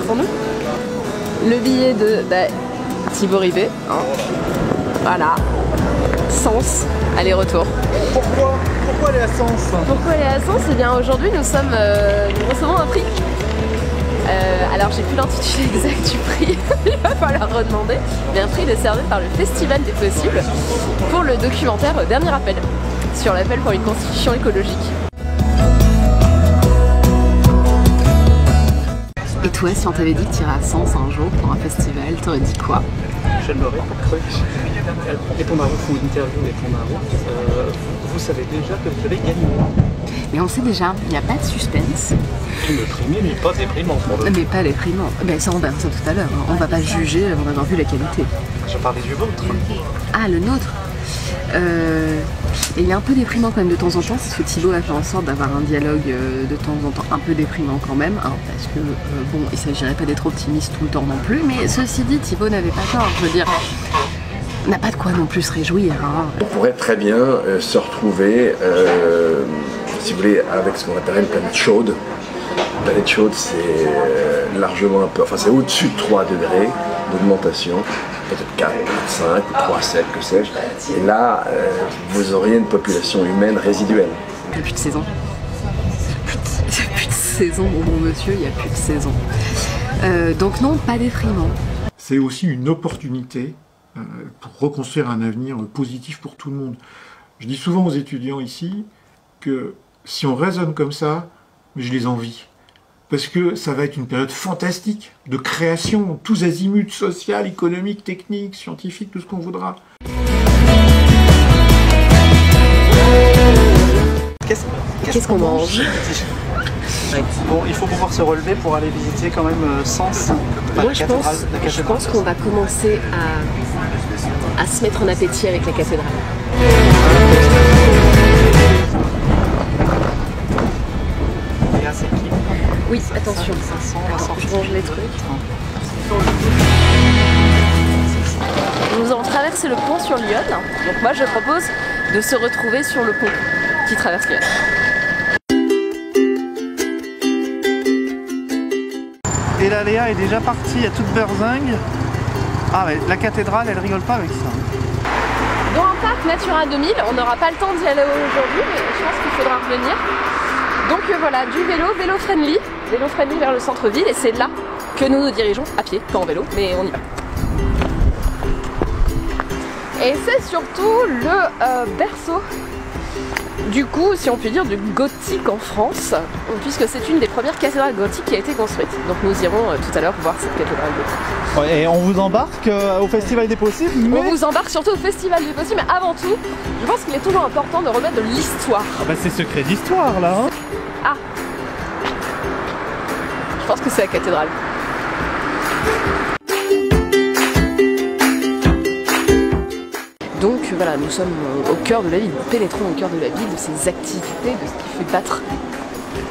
devant nous. Le billet de Thibaut Rivet. Hein. Voilà. Sens, aller-retour. Pourquoi aller à Sens? Pourquoi aller à Sens? Eh bien aujourd'hui nous recevons un prix. Alors j'ai plus l'intitulé exact du prix, il va falloir redemander. Mais un prix décerné par le Festival des Possibles pour le documentaire Dernier Appel sur l'appel pour une constitution écologique. Et toi, si on t'avait dit que tu irais à Sens un jour pour un festival, t'aurais dit quoi? Je ne l'aurais pas cru. Les Pondarous font une interview des Pondarous. Vous savez déjà que vous allez gagner. Mais on sait déjà, il n'y a pas de suspense. Déprimé, mais pas déprimant. Mais pas déprimant. Ben ça on verra ça tout à l'heure. On va pas juger avant d'avoir vu la qualité. Je parlais du vôtre. Ah, le nôtre. Et il est un peu déprimant quand même de temps en temps, parce que Thibaut a fait en sorte d'avoir un dialogue de temps en temps un peu déprimant quand même, hein, parce que bon, il s'agirait pas d'être optimiste tout le temps non plus, mais ceci dit, Thibaut n'avait pas tort, je veux dire, on n'a pas de quoi non plus se réjouir. Hein. On pourrait très bien se retrouver, si vous voulez, avec ce qu'on appelle une planète chaude. La planète chaude, c'est largement un peu, enfin c'est au-dessus de 3 degrés d'augmentation. Peut-être 4, 5 ou 3, 7, que sais-je. Et là, vous auriez une population humaine résiduelle. Il n'y a plus de saison. Il n'y a plus de saison, mon bon monsieur, il n'y a plus de saison. Donc non, pas déprimant. C'est aussi une opportunité pour reconstruire un avenir positif pour tout le monde. Je dis souvent aux étudiants ici que si on raisonne comme ça, je les envie. Parce que ça va être une période fantastique de création, tous azimuts, social, économique, technique, scientifique, tout ce qu'on voudra. Qu'est-ce qu'on mange? Bon, il faut pouvoir se relever pour aller visiter quand même Sens. Moi je pense qu'on va commencer à se mettre en appétit avec la cathédrale. Oui, attention. Attends, je range les trucs. Nous allons traverser le pont sur Lyon. Donc moi je propose de se retrouver sur le pont qui traverse Lyon. Et la Léa est déjà partie à toute berzingue. Ah ouais, la cathédrale, elle rigole pas avec ça. Dans un parc Natura 2000, on n'aura pas le temps d'y aller aujourd'hui, mais je pense qu'il faudra revenir. Donc voilà, du vélo friendly vers le centre-ville, et c'est là que nous nous dirigeons à pied, pas en vélo, mais on y va. Et c'est surtout le berceau, du coup, si on peut dire, du gothique en France, puisque c'est une des premières cathédrales gothiques qui a été construite. Donc nous irons tout à l'heure voir cette cathédrale gothique. Ouais, et on vous embarque au Festival des Possibles, mais... On vous embarque surtout au Festival des Possibles, mais avant tout, je pense qu'il est toujours important de remettre de l'histoire. Ah bah c'est secret d'histoire là, hein. Ah, je pense que c'est la cathédrale. Donc voilà, nous sommes au cœur de la ville, nous pénétrons au cœur de la ville, de ses activités, de ce qui fait battre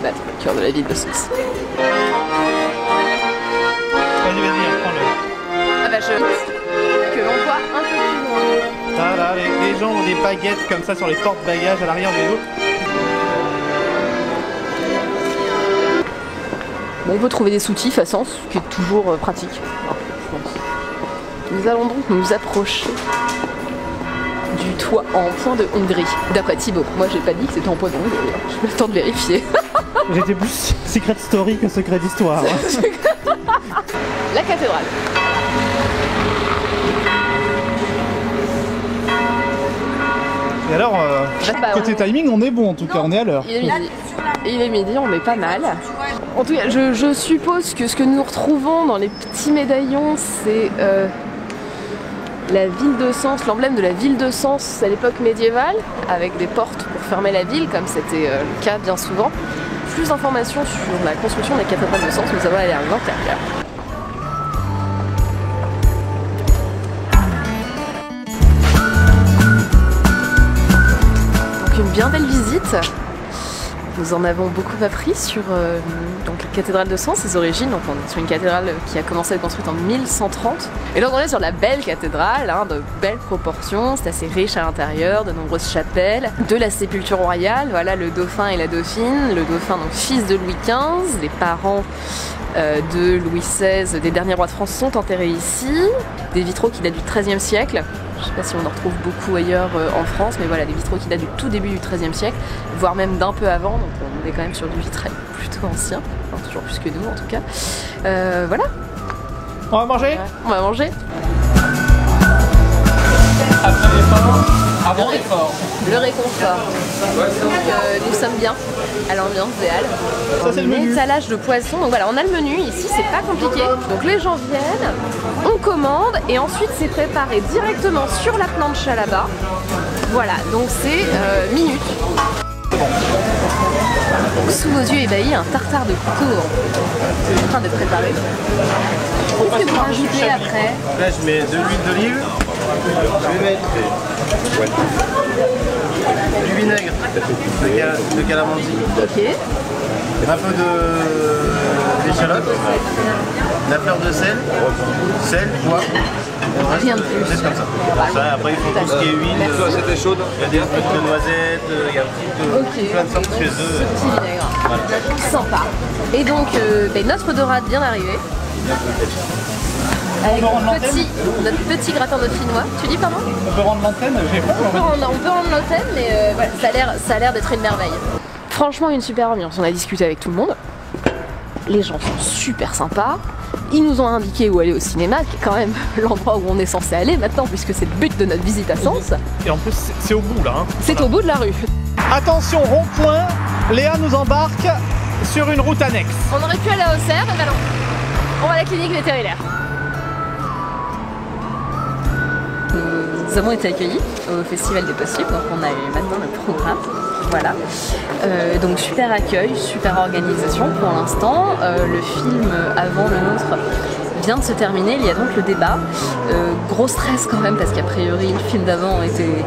le cœur de la ville de Sens. Vas-y, prends-le. Ah bah que l'on voit un peu plus loin. Ah là, les gens ont des baguettes comme ça sur les portes-bagages à l'arrière du vélo. Bon, on peut trouver des soutifs à Sens, ce qui est toujours pratique, je pense. Nous allons donc nous approcher du toit en point de Hongrie, d'après Thibaut. Moi j'ai pas dit que c'était en point de Hongrie, je vais le temps de vérifier. J'étais plus secret story que secret d'histoire. Hein. La cathédrale. Et alors, côté timing, on est bon en tout cas, on est à l'heure. Il est midi, on est pas mal. En tout cas, je suppose que ce que nous retrouvons dans les petits médaillons, c'est la ville de Sens, l'emblème de la ville de Sens à l'époque médiévale, avec des portes pour fermer la ville, comme c'était le cas bien souvent. Plus d'informations sur la construction de la cathédrale de Sens, nous allons aller à l'intérieur. Donc une bien belle visite. Nous en avons beaucoup appris sur donc la cathédrale de Sens, ses origines. Donc on est sur une cathédrale qui a commencé à être construite en 1130. Et donc on est sur la belle cathédrale, hein, de belles proportions, c'est assez riche à l'intérieur, de nombreuses chapelles, de la sépulture royale, voilà le dauphin et la dauphine, le dauphin donc fils de Louis XV, les parents de Louis XVI, des derniers rois de France sont enterrés ici. Des vitraux qui datent du XIIIe siècle. Je ne sais pas si on en retrouve beaucoup ailleurs en France, mais voilà, des vitraux qui datent du tout début du XIIIe siècle, voire même d'un peu avant, donc on est quand même sur du vitrail plutôt ancien, enfin toujours plus que nous en tout cas. Voilà. On va manger? On va manger. Après l'effort, avant l'effort. Le réconfort. Donc nous sommes bien à l'ambiance des Halles. Ça c'est le menu. Étalage de poissons. Donc voilà, on a le menu ici, c'est pas compliqué. Donc les gens viennent, on commande et ensuite c'est préparé directement sur la plancha là-bas. Voilà, donc c'est minutes. Donc, sous vos yeux ébahis, un tartare de couteau en train d'être préparé. Qu'est-ce que vous rajoutez après? Là, je mets de l'huile d'olive. Je vais mettre du vinaigre de calamansi. Ok. Un peu d'échalote. La fleur de sel. Sel, poivre. Rien de plus. C'est comme ça. Après, il faut tout ce qui est huile. C'était chaude. Il y a des trucs de noisettes, il y a un petit peu plein de sortes chez eux. Ce petit vinaigre. Voilà. Sympa. Et donc, notre dorade vient d'arriver. Avec notre petit gratin de chinois. Tu dis pardon? On peut rendre l'antenne? On peut rendre l'antenne, mais voilà, ça a l'air d'être une merveille. Franchement, une super ambiance. On a discuté avec tout le monde. Les gens sont super sympas. Ils nous ont indiqué où aller au cinéma, qui est quand même l'endroit où on est censé aller maintenant, puisque c'est le but de notre visite à Sens. Et en plus, c'est au bout là. Hein. C'est au bout de la rue. Attention, rond-point. Léa nous embarque sur une route annexe. On aurait pu aller à Auxerre, et ben non. On va à la clinique vétérinaire. Nous avons été accueillis au Festival des Possibles, donc on a eu maintenant le programme. Voilà. Donc super accueil, super organisation pour l'instant. Le film avant le nôtre vient de se terminer, il y a donc le débat. Gros stress quand même parce qu'a priori le film d'avant était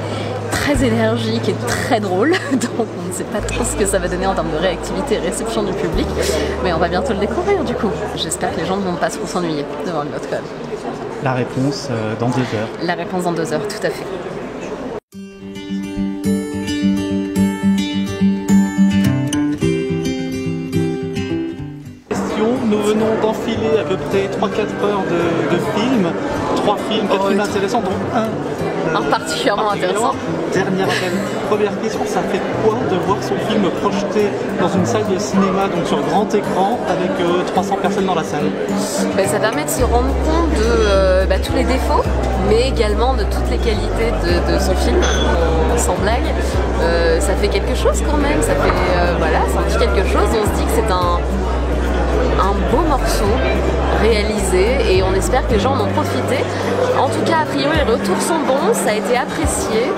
très énergique et très drôle, donc on ne sait pas trop ce que ça va donner en termes de réactivité et réception du public, mais on va bientôt le découvrir du coup. J'espère que les gens ne vont pas trop s'ennuyer devant le nôtre quand même. La réponse dans 2 heures. La réponse dans 2 heures, tout à fait. Nous venons d'enfiler à peu près 3-4 heures de films, 3 films, 4 films intéressants, dont un particulièrement intéressant. Première question, ça fait quoi de voir son film projeté dans une salle de cinéma, donc sur grand écran, avec 300 personnes dans la salle? Ça permet de se rendre compte de tous les défauts, mais également de toutes les qualités de son film, sans blague. Ça fait quelque chose quand même, ça fait, ça dit quelque chose, on se dit que c'est un beau morceau réalisé et on espère que les gens en ont profité. En tout cas, a priori, les retours sont bons, ça a été apprécié,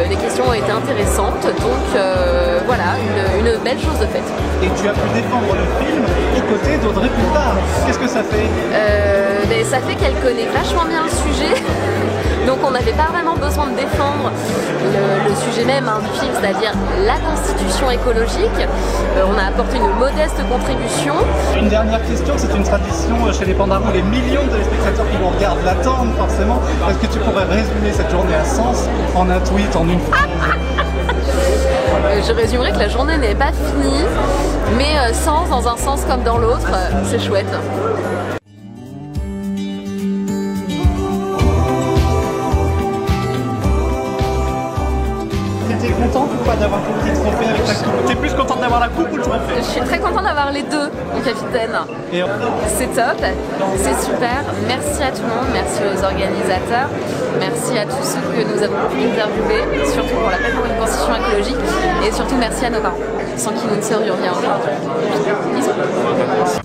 les questions ont été intéressantes, donc voilà, une belle chose de faite. Et tu as pu défendre le film aux côtés d'Audrey Pulvar. Qu'est-ce que ça fait? Ça fait qu'elle connaît vachement bien le sujet. Donc on n'avait pas vraiment besoin de défendre le sujet même du film, c'est-à-dire la constitution écologique. On a apporté une modeste contribution. Une dernière question, c'est une tradition chez les Pandarous, les millions de téléspectateurs qui nous regardent l'attendent forcément. Est-ce que tu pourrais résumer cette journée à Sens en un tweet, en une phrase? Je résumerais que la journée n'est pas finie, mais Sens dans un sens comme dans l'autre, c'est chouette. T'es contente ou pas d'avoir ton petit trophée avec la coupe? T'es plus contente d'avoir la coupe ou le trophée? Je suis très contente d'avoir les deux, mon capitaine. C'est top, c'est super. Merci à tout le monde, merci aux organisateurs, merci à tous ceux que nous avons pu interviewer, surtout pour l'appel pour une constitution écologique, et surtout merci à nos parents, sans qui nous ne serions rien aujourd'hui. Bisous.